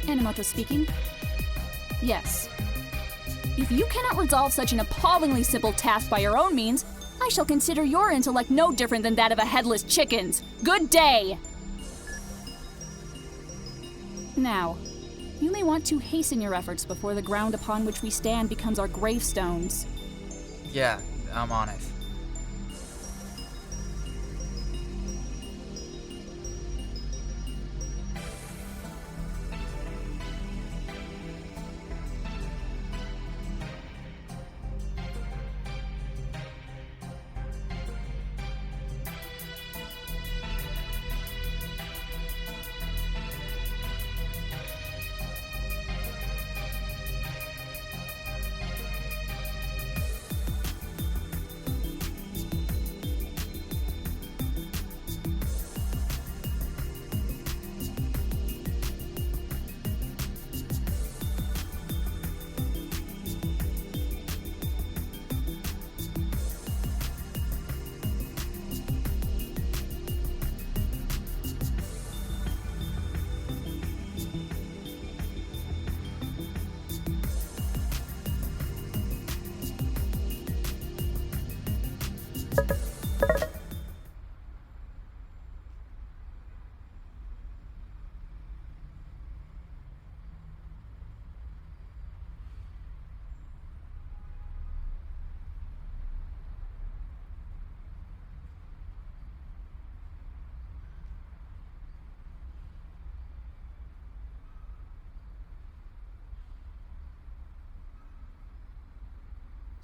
Enomoto speaking. Yes. If you cannot resolve such an appallingly simple task by your own means, I shall consider your intellect no different than that of a headless chicken's. Good day! Now, you may want to hasten your efforts before the ground upon which we stand becomes our gravestones. Yeah, I'm on it.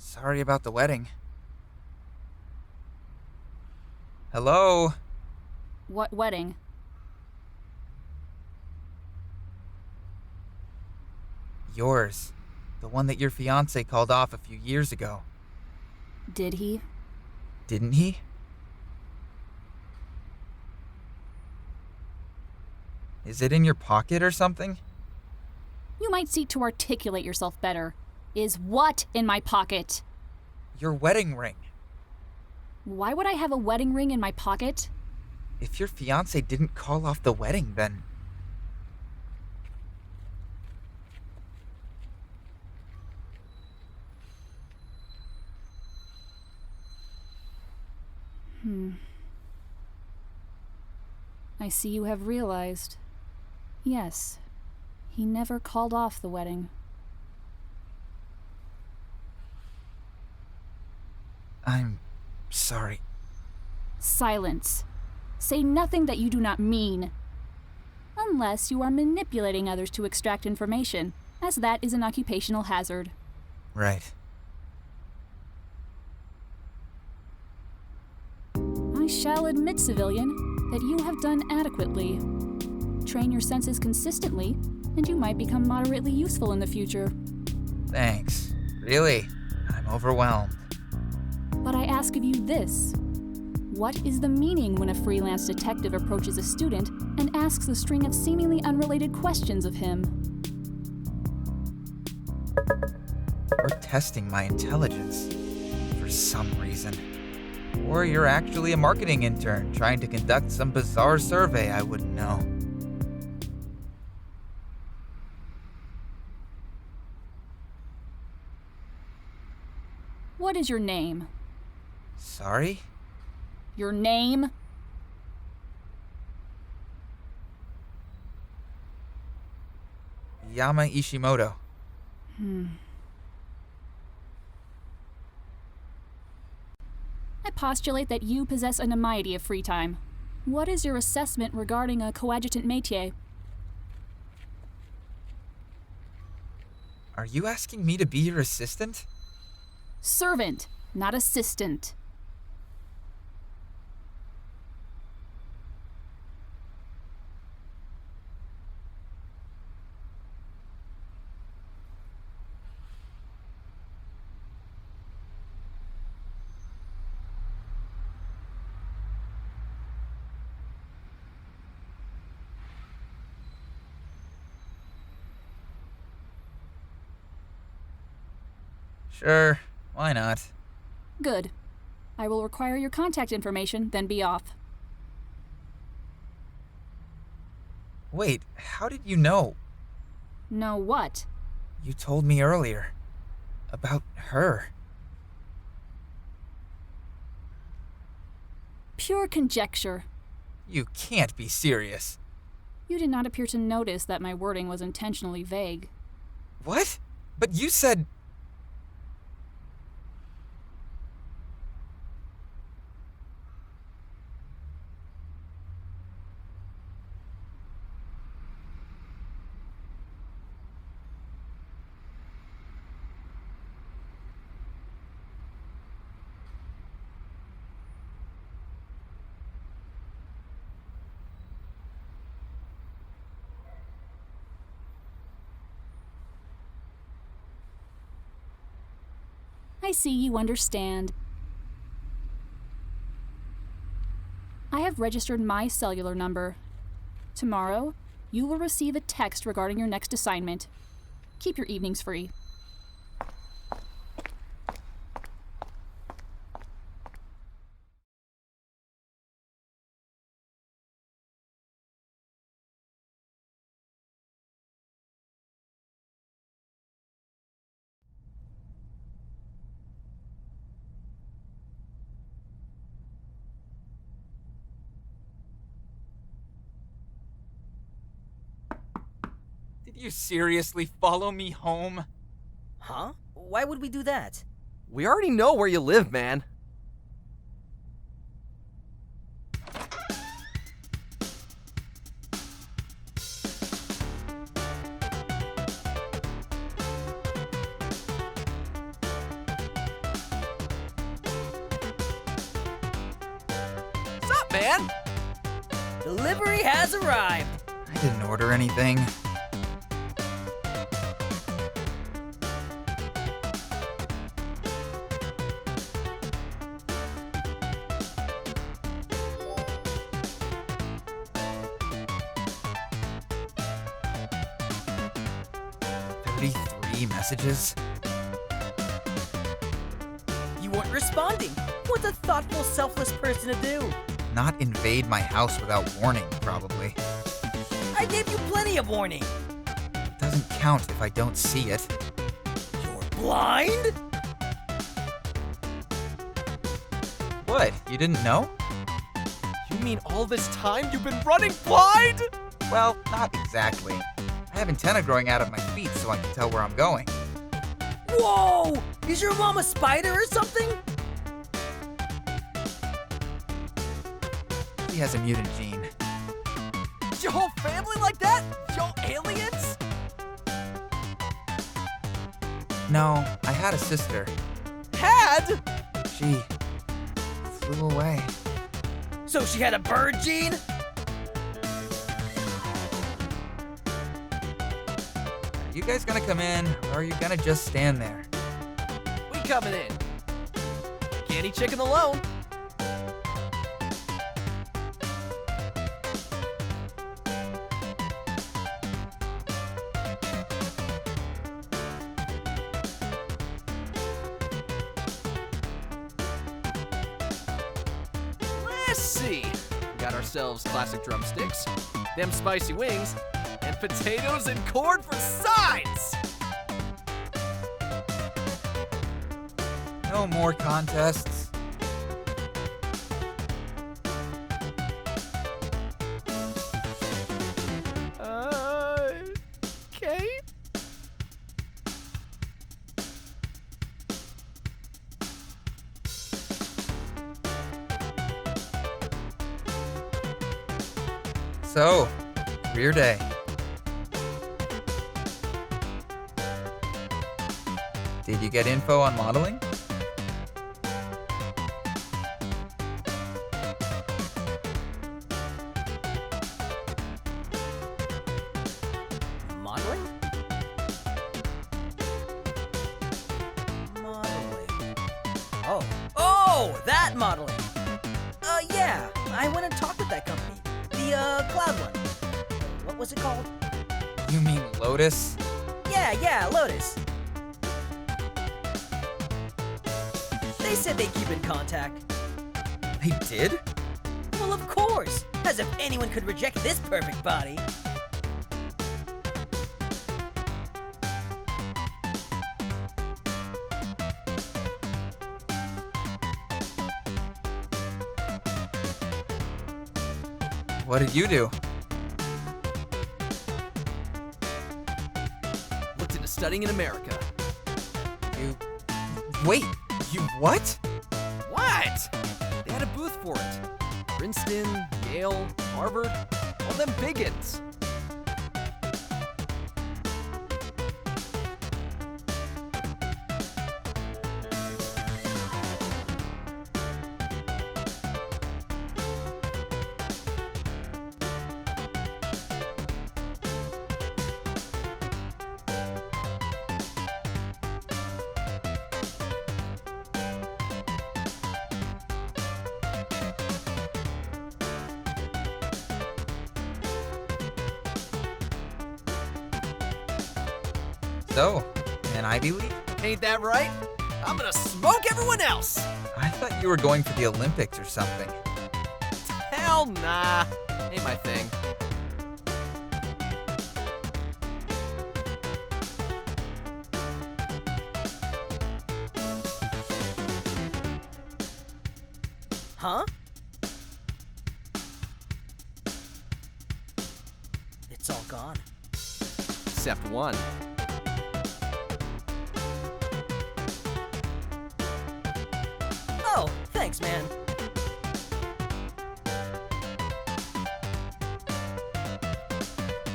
Sorry about the wedding. Hello? What wedding? Yours. The one that your fiancé called off a few years ago. Did he? Didn't he? Is it in your pocket or something? You might seek to articulate yourself better. Is what in my pocket? Your wedding ring. Why would I have a wedding ring in my pocket? If your fiancé didn't call off the wedding, then... I see you have realized. Yes, he never called off the wedding. I'm sorry. Silence. Say nothing that you do not mean. Unless you are manipulating others to extract information, as that is an occupational hazard. Right. I shall admit, civilian, that you have done adequately. Train your senses consistently, and you might become moderately useful in the future. Thanks. Really, I'm overwhelmed. But I ask of you this. What is the meaning when a freelance detective approaches a student and asks a string of seemingly unrelated questions of him? You're testing my intelligence. For some reason. Or you're actually a marketing intern trying to conduct some bizarre survey I wouldn't know. What is your name? Sorry? Your name? Yama Ishimoto. I postulate that you possess a nimiety of free time. What is your assessment regarding a coadjutant métier? Are you asking me to be your assistant? Servant, not assistant. Sure, why not? Good. I will require your contact information, then be off. Wait, how did you know? Know what? You told me earlier. About her. Pure conjecture. You can't be serious. You did not appear to notice that my wording was intentionally vague. What? But you said... I see you understand. I have registered my cellular number. Tomorrow, you will receive a text regarding your next assignment. Keep your evenings free. Did you seriously follow me home? Huh? Why would we do that? We already know where you live, man. What's up, man? Delivery has arrived. I didn't order anything. Messages? You weren't responding. What's a thoughtful, selfless person to do? Not invade my house without warning, probably. I gave you plenty of warning. It doesn't count if I don't see it. You're blind? What? You didn't know? You mean all this time you've been running blind? Well, not exactly. I have antenna growing out of my feet so I can tell where I'm going. Whoa! Is your mom a spider or something? She has a mutant gene. Is your whole family like that? Yo, aliens? No, I had a sister. Had? She flew away. So she had a bird gene? Are you guys gonna come in, or are you gonna just stand there? We coming in. Can't eat chicken alone. Let's see. We got ourselves classic drumsticks, them spicy wings, and potatoes and corn for sides! No more contests. Okay. So, career day. Did you get info on modeling? Modeling? Modeling. Oh, that modeling. Yeah, I went and talked with that company. The, cloud one. What was it called? You mean Lotus? Yeah, Lotus. They said they'd keep in contact. They did? Well, of course. As if anyone could reject this perfect body. What did you do? Looked into studying in America. Wait, you what? What? They had a booth for it. Princeton, Yale, Harvard, all them biggins. So, an Ivy League? Ain't that right? I'm gonna smoke everyone else! I thought you were going for the Olympics or something. Hell nah. Ain't my thing. Huh? It's all gone. Except one. Oh, thanks, man.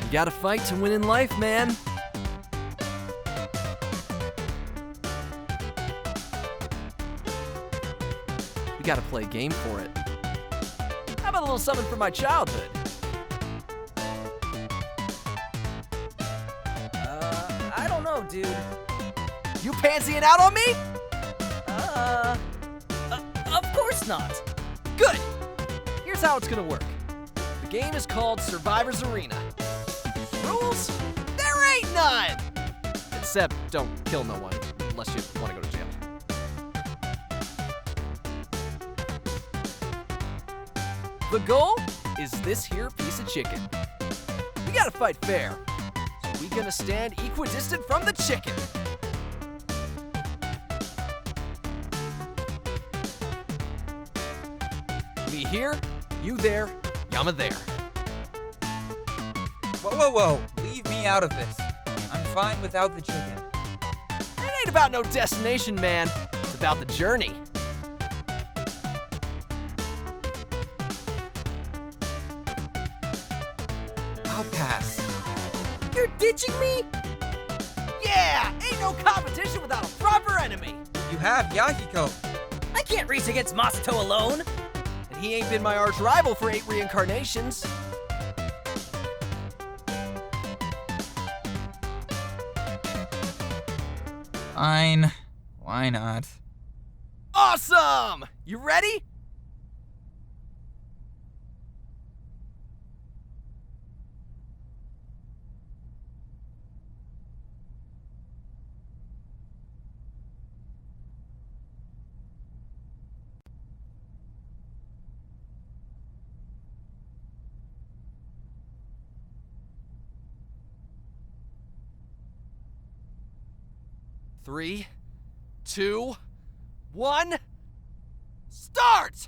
You gotta fight to win in life, man. We gotta play a game for it. How about a little something from my childhood? I don't know, dude. You pansying out on me? Of course not. Good! Here's how it's gonna work. The game is called Survivor's Arena. Rules? There ain't none! Except don't kill no one, unless you want to go to jail. The goal is this here piece of chicken. We gotta fight fair, so we gonna stand equidistant from the chicken. Me here, you there, Yama there. Whoa. Leave me out of this. I'm fine without the chicken. It ain't about no destination, man. It's about the journey. I'll pass. You're ditching me? Yeah! Ain't no competition without a proper enemy! You have Yahiko. I can't race against Masato alone. And he ain't been my arch rival for 8 reincarnations. Fine. Why not? Awesome! You ready? Three, 2, 1, start!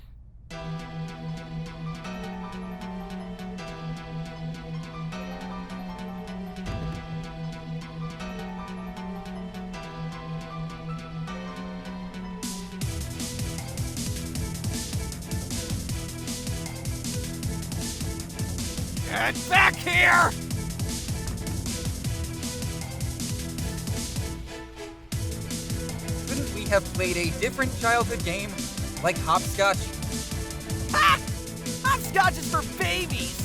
Get back here! Couldn't we have played a different childhood game? Like hopscotch? Ha! Hopscotch is for babies!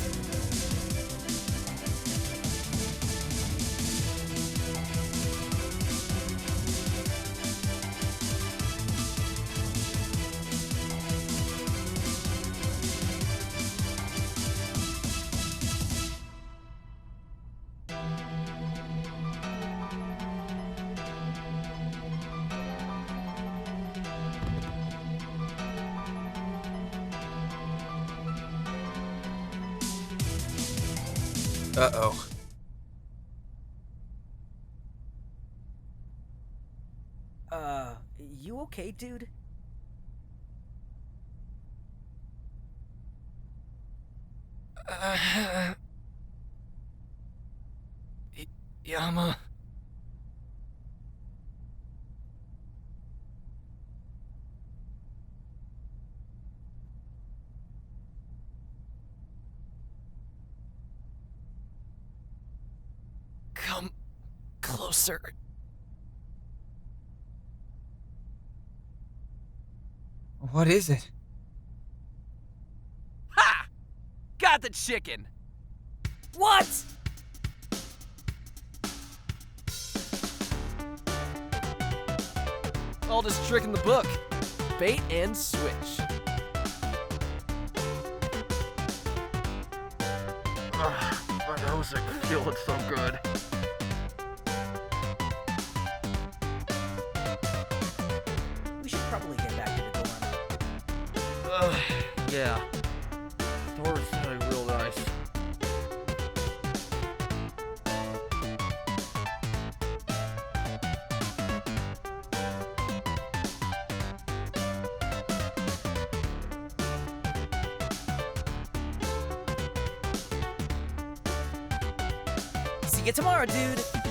Uh-oh. You okay, dude? Yama. Come closer. What is it? Ha! Got the chicken! What? Oldest trick in the book. Bait and switch. My nose is feeling so good. We should probably get back to the dorm. Yeah. Door's sounding real nice. See you tomorrow, dude.